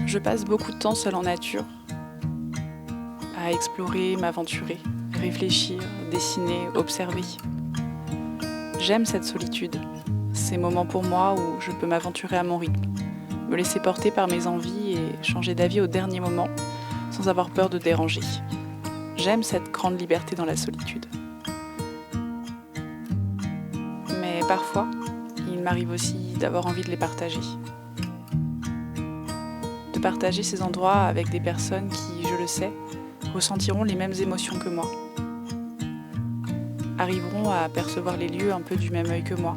Je passe beaucoup de temps seule en nature, à explorer, m'aventurer, réfléchir, dessiner, observer. J'aime cette solitude, ces moments pour moi où je peux m'aventurer à mon rythme, me laisser porter par mes envies et changer d'avis au dernier moment sans avoir peur de déranger. J'aime cette grande liberté dans la solitude. Mais parfois, il m'arrive aussi d'avoir envie de les partager. De partager ces endroits avec des personnes qui, je le sais, ressentiront les mêmes émotions que moi. Arriveront à percevoir les lieux un peu du même œil que moi.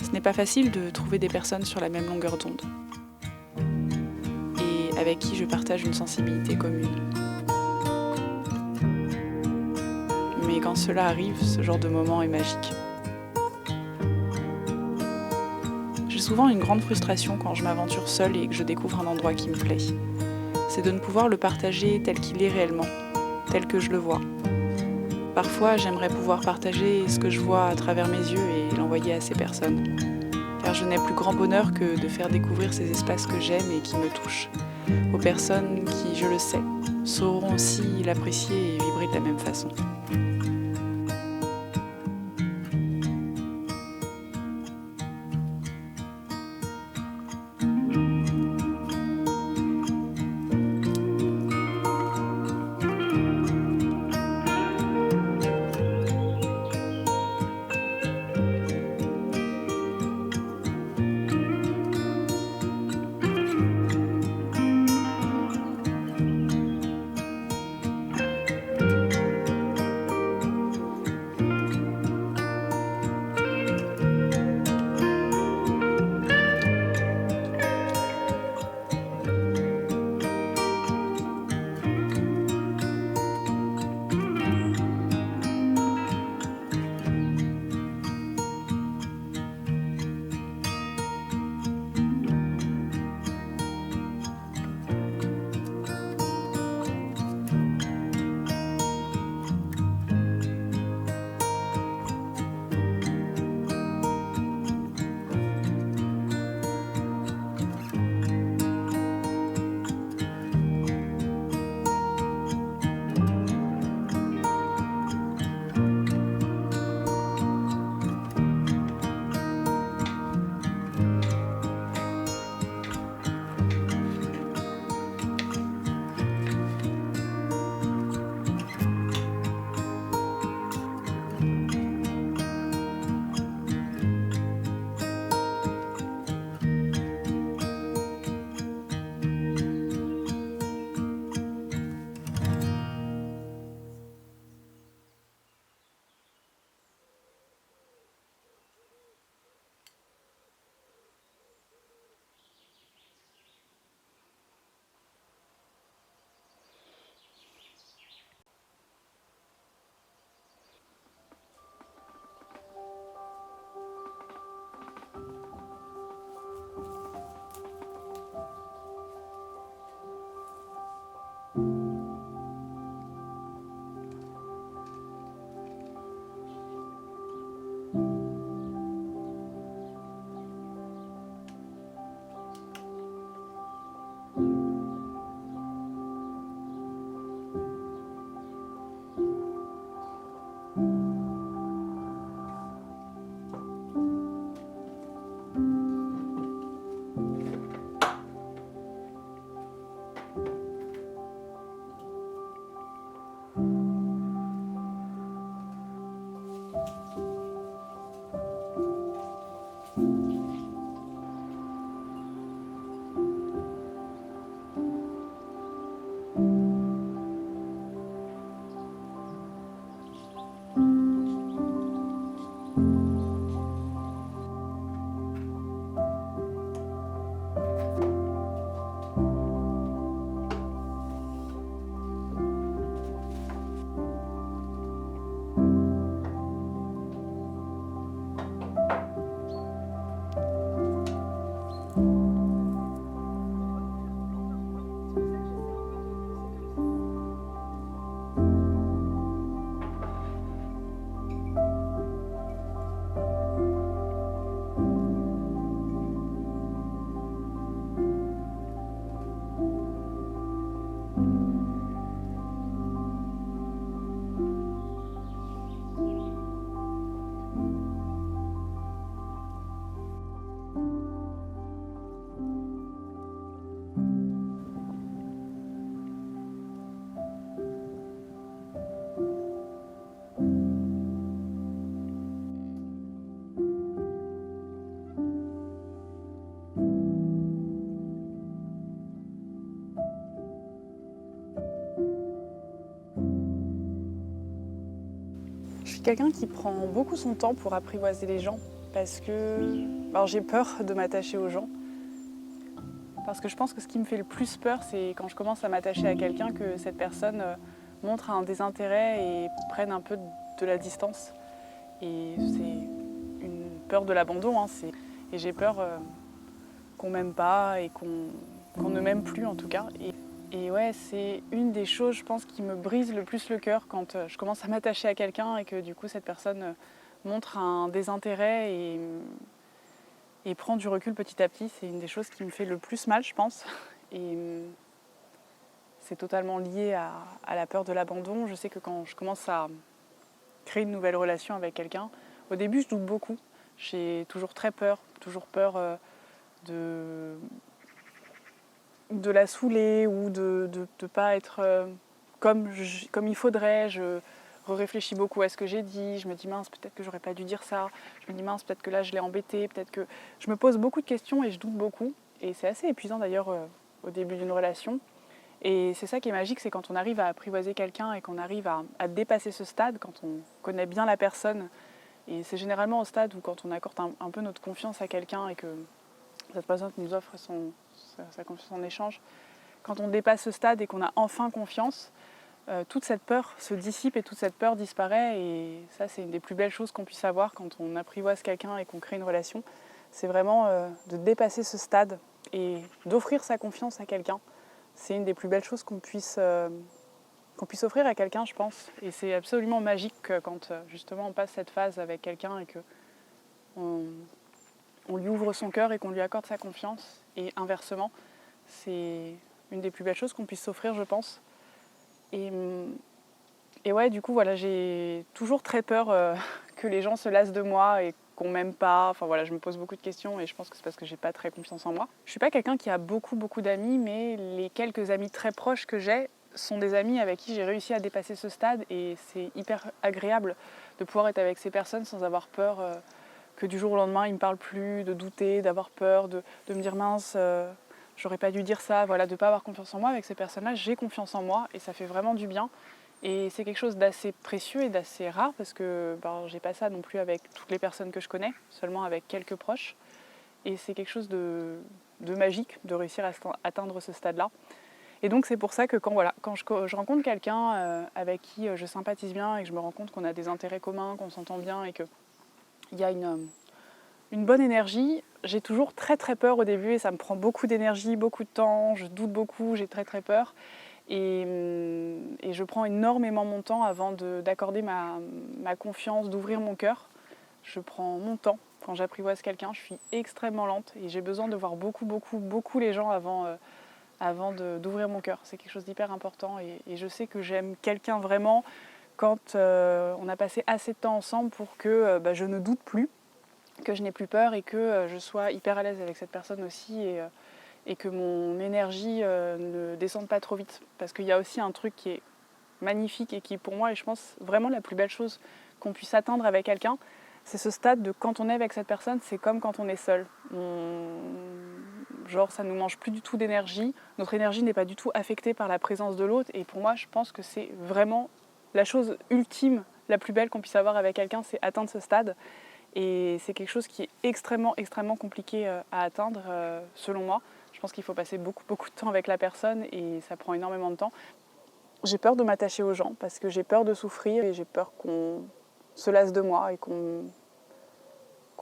Ce n'est pas facile de trouver des personnes sur la même longueur d'onde et avec qui je partage une sensibilité commune. Mais quand cela arrive, ce genre de moment est magique. J'ai souvent une grande frustration quand je m'aventure seule et que je découvre un endroit qui me plaît. C'est de ne pouvoir le partager tel qu'il est réellement, tel que je le vois. Parfois, j'aimerais pouvoir partager ce que je vois à travers mes yeux et l'envoyer à ces personnes. Car je n'ai plus grand bonheur que de faire découvrir ces espaces que j'aime et qui me touchent, aux personnes qui, je le sais, sauront aussi l'apprécier et vibrer de la même façon. quelqu'un qui prend beaucoup son temps pour apprivoiser les gens parce que alors j'ai peur de m'attacher aux gens. Parce que je pense que ce qui me fait le plus peur, c'est quand je commence à m'attacher à quelqu'un, que cette personne montre un désintérêt et prenne un peu de la distance. Et c'est une peur de l'abandon, hein, et j'ai peur qu'on m'aime pas et qu'on ne m'aime plus en tout cas. Et ouais, c'est une des choses, je pense, qui me brise le plus le cœur quand je commence à m'attacher à quelqu'un et que du coup cette personne montre un désintérêt et prend du recul petit à petit. C'est une des choses qui me fait le plus mal, je pense. Et c'est totalement lié à la peur de l'abandon. Je sais que quand je commence à créer une nouvelle relation avec quelqu'un, au début je doute beaucoup. J'ai toujours très peur, de la saouler ou de ne pas être comme il faudrait. Je réfléchis beaucoup à ce que j'ai dit. Je me dis mince, peut-être que j'aurais pas dû dire ça. Je me dis mince, peut-être que là je l'ai embêté. Peut-être que je me pose beaucoup de questions et je doute beaucoup. Et c'est assez épuisant d'ailleurs au début d'une relation. Et c'est ça qui est magique, c'est quand on arrive à apprivoiser quelqu'un et qu'on arrive à dépasser ce stade, quand on connaît bien la personne. Et c'est généralement au stade où quand on accorde un peu notre confiance à quelqu'un et que cette personne nous offre sa confiance en échange. Quand on dépasse ce stade et qu'on a enfin confiance, toute cette peur se dissipe et toute cette peur disparaît. Et ça, c'est une des plus belles choses qu'on puisse avoir quand on apprivoise quelqu'un et qu'on crée une relation. C'est vraiment de dépasser ce stade et d'offrir sa confiance à quelqu'un. C'est une des plus belles choses qu'on puisse offrir à quelqu'un, je pense. Et c'est absolument magique quand justement on passe cette phase avec quelqu'un et qu'on lui ouvre son cœur et qu'on lui accorde sa confiance. Et inversement, c'est une des plus belles choses qu'on puisse s'offrir, je pense. Et ouais, du coup, voilà, j'ai toujours très peur que les gens se lassent de moi et qu'on m'aime pas. Enfin voilà, je me pose beaucoup de questions et je pense que c'est parce que j'ai pas très confiance en moi. Je suis pas quelqu'un qui a beaucoup d'amis, mais les quelques amis très proches que j'ai sont des amis avec qui j'ai réussi à dépasser ce stade et c'est hyper agréable de pouvoir être avec ces personnes sans avoir peur que du jour au lendemain ils me parlent plus, de douter, d'avoir peur, de me dire mince, j'aurais pas dû dire ça, voilà, de pas avoir confiance en moi. Avec ces personnes-là, j'ai confiance en moi et ça fait vraiment du bien. Et c'est quelque chose d'assez précieux et d'assez rare parce que j'ai pas ça non plus avec toutes les personnes que je connais, seulement avec quelques proches. Et c'est quelque chose de magique de réussir à atteindre ce stade-là. Et donc c'est pour ça que quand je rencontre quelqu'un avec qui je sympathise bien et que je me rends compte qu'on a des intérêts communs, qu'on s'entend bien et qu'il y a une bonne énergie, j'ai toujours très peur au début et ça me prend beaucoup d'énergie, beaucoup de temps, je doute beaucoup, j'ai très peur. Et je prends énormément mon temps avant d'accorder ma confiance, d'ouvrir mon cœur. Je prends mon temps. Quand j'apprivoise quelqu'un, je suis extrêmement lente et j'ai besoin de voir beaucoup les gens avant d'ouvrir mon cœur. C'est quelque chose d'hyper important et je sais que j'aime quelqu'un vraiment quand on a passé assez de temps ensemble pour que je ne doute plus, que je n'ai plus peur et que je sois hyper à l'aise avec cette personne aussi et que mon énergie ne descende pas trop vite. Parce qu'il y a aussi un truc qui est magnifique et qui pour moi est, je pense, vraiment la plus belle chose qu'on puisse atteindre avec quelqu'un. C'est ce stade de quand on est avec cette personne, c'est comme quand on est seul. Genre ça ne nous mange plus du tout d'énergie, notre énergie n'est pas du tout affectée par la présence de l'autre et pour moi je pense que c'est vraiment la chose ultime, la plus belle qu'on puisse avoir avec quelqu'un, c'est atteindre ce stade. Et c'est quelque chose qui est extrêmement compliqué à atteindre selon moi. Je pense qu'il faut passer beaucoup de temps avec la personne et ça prend énormément de temps. J'ai peur de m'attacher aux gens parce que j'ai peur de souffrir et j'ai peur qu'on se lasse de moi et qu'on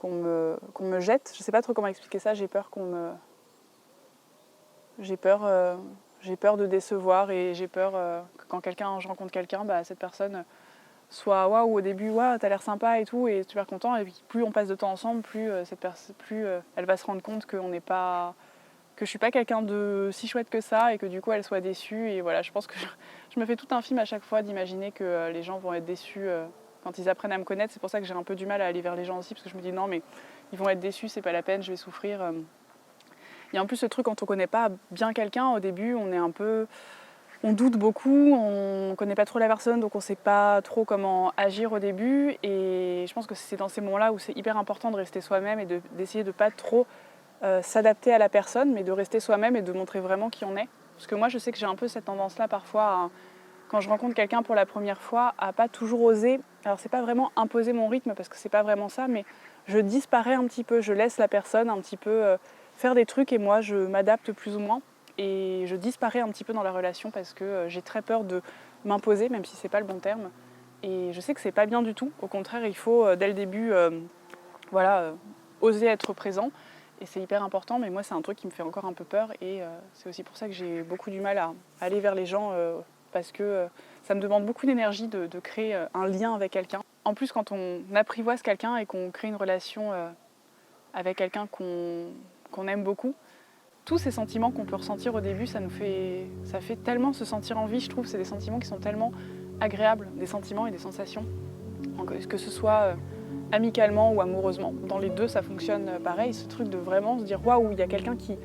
me jette. Je ne sais pas trop comment expliquer ça, j'ai peur j'ai peur de décevoir et j'ai peur que quand je rencontre quelqu'un, cette personne soit waouh au début, waouh t'as l'air sympa et tout, et super content, et puis plus on passe de temps ensemble, plus elle va se rendre compte que je suis pas quelqu'un de si chouette que ça et que du coup elle soit déçue. Et voilà, je pense que je me fais tout un film à chaque fois d'imaginer que les gens vont être déçus quand ils apprennent à me connaître. C'est pour ça que j'ai un peu du mal à aller vers les gens aussi, parce que je me dis non mais ils vont être déçus, c'est pas la peine, je vais souffrir. Il y a en plus ce truc quand on connaît pas bien quelqu'un au début, on doute beaucoup, on ne connaît pas trop la personne, donc on ne sait pas trop comment agir au début. Et je pense que c'est dans ces moments-là où c'est hyper important de rester soi-même et d'essayer de ne pas trop s'adapter à la personne, mais de rester soi-même et de montrer vraiment qui on est. Parce que moi, je sais que j'ai un peu cette tendance-là parfois quand je rencontre quelqu'un pour la première fois, à pas toujours oser. Alors c'est pas vraiment imposer mon rythme parce que c'est pas vraiment ça, mais je disparais un petit peu, je laisse la personne un petit peu faire des trucs et moi je m'adapte plus ou moins et je disparais un petit peu dans la relation parce que j'ai très peur de m'imposer, même si c'est pas le bon terme. Et je sais que c'est pas bien du tout. Au contraire, il faut dès le début, oser être présent. Et c'est hyper important, mais moi c'est un truc qui me fait encore un peu peur et c'est aussi pour ça que j'ai beaucoup du mal à aller vers les gens parce que ça me demande beaucoup d'énergie de créer un lien avec quelqu'un. En plus, quand on apprivoise quelqu'un et qu'on crée une relation avec quelqu'un qu'on aime beaucoup, tous ces sentiments qu'on peut ressentir au début, ça fait tellement se sentir en vie, je trouve. C'est des sentiments qui sont tellement agréables, des sentiments et des sensations. Que ce soit amicalement ou amoureusement. Dans les deux, ça fonctionne pareil. Ce truc de vraiment se dire waouh, il y a quelqu'un qui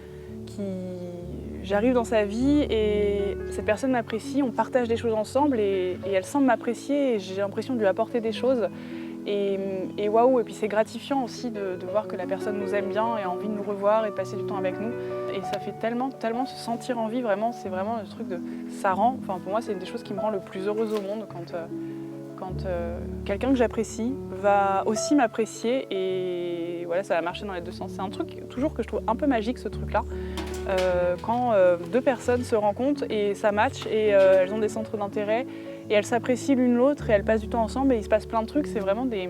j'arrive dans sa vie et cette personne m'apprécie, on partage des choses ensemble et elle semble m'apprécier et j'ai l'impression de lui apporter des choses. Et waouh, et puis c'est gratifiant aussi de voir que la personne nous aime bien et a envie de nous revoir et de passer du temps avec nous. Et ça fait tellement se sentir en vie, vraiment, c'est vraiment le truc de. Ça rend, enfin pour moi, c'est une des choses qui me rend le plus heureuse au monde quand quelqu'un que j'apprécie va aussi m'apprécier et voilà, ça va marcher dans les deux sens. C'est un truc toujours que je trouve un peu magique, ce truc-là. Quand deux personnes se rencontrent et ça match et elles ont des centres d'intérêt et elles s'apprécient l'une l'autre et elles passent du temps ensemble et il se passe plein de trucs. C'est vraiment des...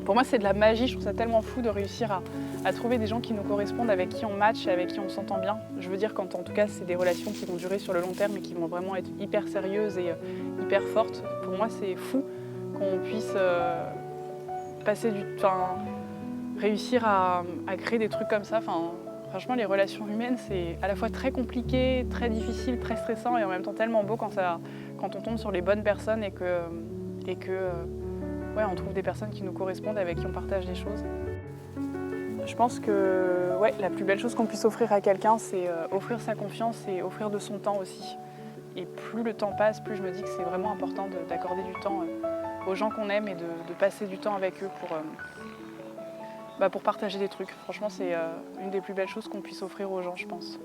Pour moi, c'est de la magie. Je trouve ça tellement fou de réussir à trouver des gens qui nous correspondent, avec qui on match et avec qui on s'entend bien. Je veux dire, quand en tout cas, c'est des relations qui vont durer sur le long terme et qui vont vraiment être hyper sérieuses et hyper fortes. Pour moi, c'est fou qu'on puisse réussir à créer des trucs comme ça. Franchement, les relations humaines, c'est à la fois très compliqué, très difficile, très stressant et en même temps tellement beau quand on tombe sur les bonnes personnes et que on trouve des personnes qui nous correspondent, avec qui on partage des choses. Je pense que la plus belle chose qu'on puisse offrir à quelqu'un, c'est offrir sa confiance et offrir de son temps aussi. Et plus le temps passe, plus je me dis que c'est vraiment important d'accorder du temps aux gens qu'on aime et de passer du temps avec eux pour partager des trucs. Franchement, c'est une des plus belles choses qu'on puisse offrir aux gens, je pense.